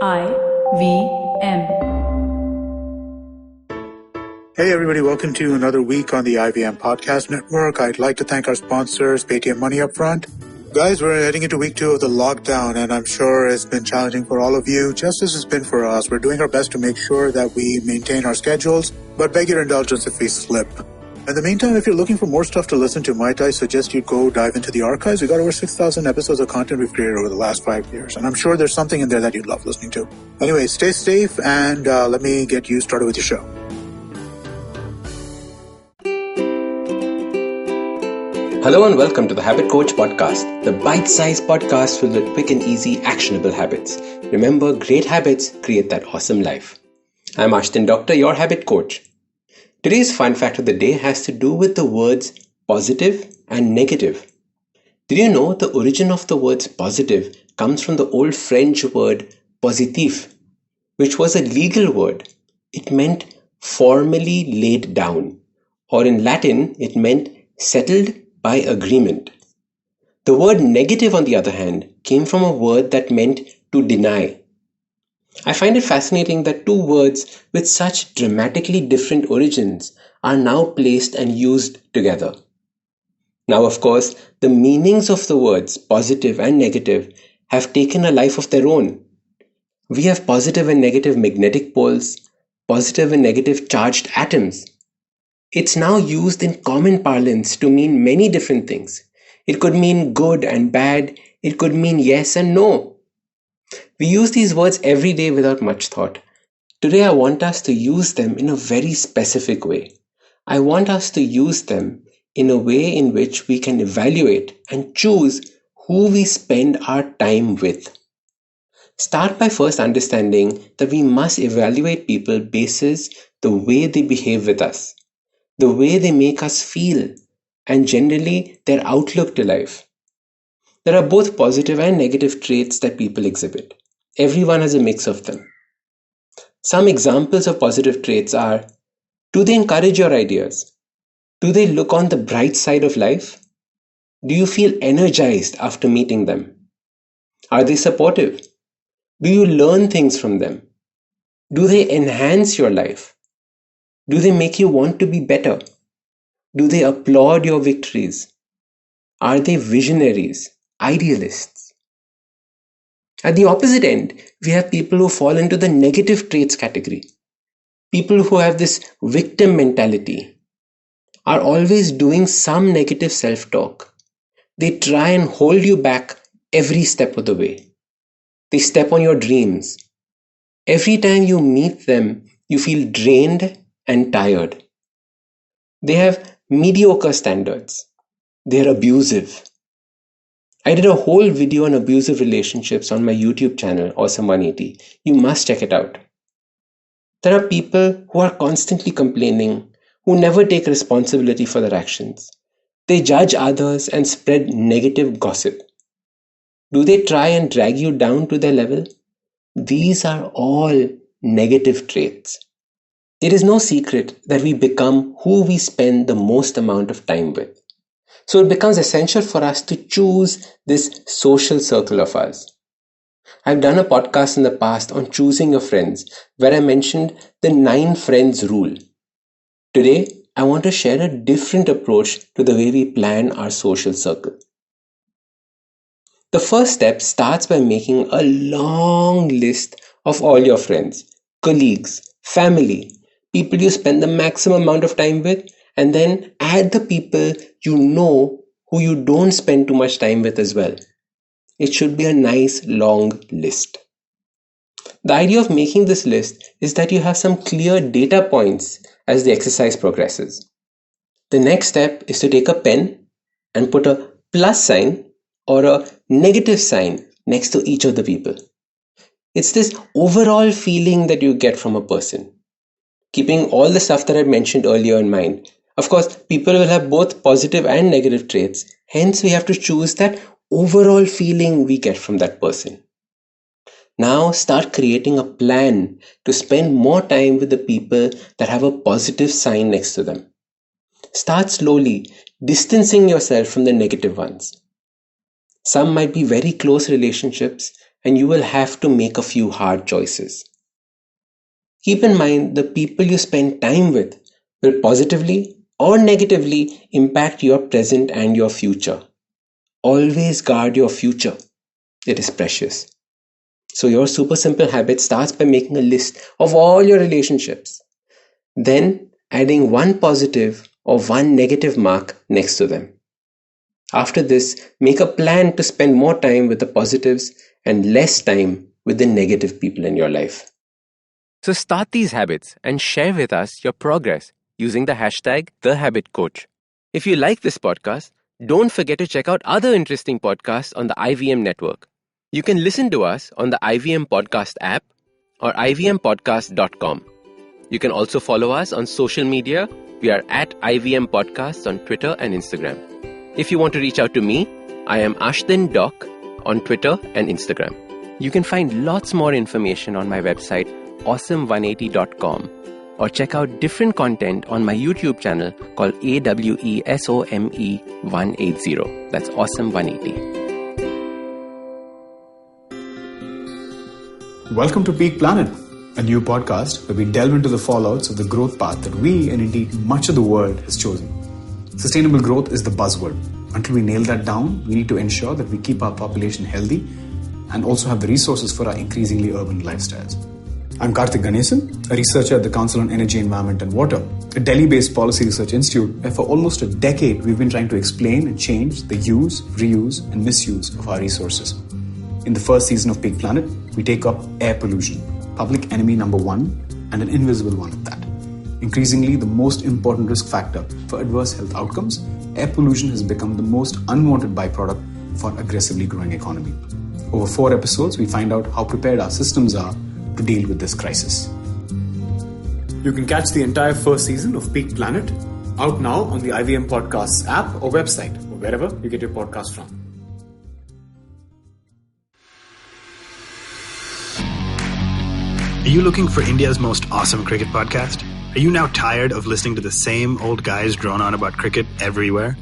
IVM. Hey everybody, welcome to another week on the IVM Podcast Network. I'd like to thank our sponsors, Paytm Money Upfront. Guys, we're heading into week 2 of the lockdown, and I'm sure it's been challenging for all of you, just as it's been for us. We're doing our best to make sure that we maintain our schedules, but beg your indulgence if we slip. In the meantime, if you're looking for more stuff to listen to, might I suggest you go dive into the archives. We've got over 6,000 episodes of content we've created over the last 5 years, and I'm sure there's something in there that you'd love listening to. Anyway, stay safe, and let me get you started with your show. Hello and welcome to the Habit Coach Podcast, the bite-sized podcast filled with quick and easy actionable habits. Remember, great habits create that awesome life. I'm Ashdin Doctor, your habit coach. Today's fun fact of the day has to do with the words positive and negative. Did you know the origin of the words positive comes from the old French word positif, which was a legal word. It meant formally laid down, or in Latin, it meant settled by agreement. The word negative, on the other hand, came from a word that meant to deny. I find it fascinating that two words with such dramatically different origins are now placed and used together. Now, of course, the meanings of the words positive and negative have taken a life of their own. We have positive and negative magnetic poles, positive and negative charged atoms. It's now used in common parlance to mean many different things. It could mean good and bad. It could mean yes and no. We use these words every day without much thought. Today I want us to use them in a very specific way. I want us to use them in a way in which we can evaluate and choose who we spend our time with. Start by first understanding that we must evaluate people basis the way they behave with us, the way they make us feel, and generally their outlook to life. There are both positive and negative traits that people exhibit. Everyone has a mix of them. Some examples of positive traits are: do they encourage your ideas? Do they look on the bright side of life? Do you feel energized after meeting them? Are they supportive? Do you learn things from them? Do they enhance your life? Do they make you want to be better? Do they applaud your victories? Are they visionaries, idealists? At the opposite end, we have people who fall into the negative traits category. People who have this victim mentality are always doing some negative self-talk. They try and hold you back every step of the way. They step on your dreams. Every time you meet them, you feel drained and tired. They have mediocre standards. They're abusive. I did a whole video on abusive relationships on my YouTube channel, Awesome180. You must check it out. There are people who are constantly complaining, who never take responsibility for their actions. They judge others and spread negative gossip. Do they try and drag you down to their level? These are all negative traits. It is no secret that we become who we spend the most amount of time with. So it becomes essential for us to choose this social circle of ours. I've done a podcast in the past on choosing your friends, where I mentioned the 9 friends rule. Today, I want to share a different approach to the way we plan our social circle. The first step starts by making a long list of all your friends, colleagues, family, people you spend the maximum amount of time with, and then add the people you know who you don't spend too much time with as well. It should be a nice long list. The idea of making this list is that you have some clear data points as the exercise progresses. The next step is to take a pen and put a plus sign or a negative sign next to each of the people. It's this overall feeling that you get from a person. Keeping all the stuff that I mentioned earlier in mind. Of course, people will have both positive and negative traits. Hence, we have to choose that overall feeling we get from that person. Now start creating a plan to spend more time with the people that have a positive sign next to them. Start slowly, distancing yourself from the negative ones. Some might be very close relationships and you will have to make a few hard choices. Keep in mind the people you spend time with will positively or negatively impact your present and your future. Always guard your future. It is precious. So your super simple habit starts by making a list of all your relationships. Then adding one positive or one negative mark next to them. After this, make a plan to spend more time with the positives and less time with the negative people in your life. So start these habits and share with us your progress using the hashtag #TheHabitCoach. If you like this podcast, don't forget to check out other interesting podcasts on the IVM network. You can listen to us on the IVM Podcast app or ivmpodcast.com. You can also follow us on social media. We are at IVM Podcasts on Twitter and Instagram. If you want to reach out to me, I am Ashdin Doc on Twitter and Instagram. You can find lots more information on my website, awesome180.com, or check out different content on my YouTube channel called AWESOME180. That's Awesome180. Welcome to Peak Planet, a new podcast where we delve into the fallouts of the growth path that we and indeed much of the world has chosen. Sustainable growth is the buzzword. Until we nail that down, we need to ensure that we keep our population healthy and also have the resources for our increasingly urban lifestyles. I'm Karthik Ganesan, a researcher at the Council on Energy, Environment and Water, a Delhi-based policy research institute where for almost a decade we've been trying to explain and change the use, reuse and misuse of our resources. In the first season of Peak Planet, we take up air pollution, public enemy number one and an invisible one at that. Increasingly, the most important risk factor for adverse health outcomes, air pollution has become the most unwanted byproduct for an aggressively growing economy. Over 4 episodes, we find out how prepared our systems are to deal with this crisis. You can catch the entire first season of Peak Planet out now on the IVM Podcasts app or website, or wherever you get your podcast from. Are you looking for India's most awesome cricket podcast? Are you now tired of listening to the same old guys drone on about cricket everywhere?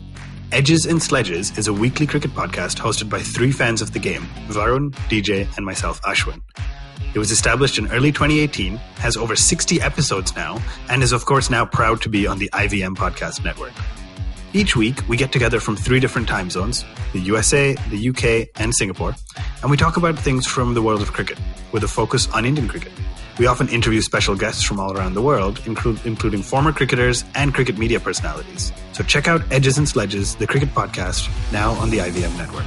Edges and Sledges is a weekly cricket podcast hosted by 3 fans of the game, Varun, DJ, and myself, Ashwin. It was established in early 2018, has over 60 episodes now, and is of course now proud to be on the IVM Podcast Network. Each week, we get together from 3 different time zones, the USA, the UK, and Singapore, and we talk about things from the world of cricket, with a focus on Indian cricket. We often interview special guests from all around the world, including former cricketers and cricket media personalities. So check out Edges and Sledges, the cricket podcast, now on the IVM network.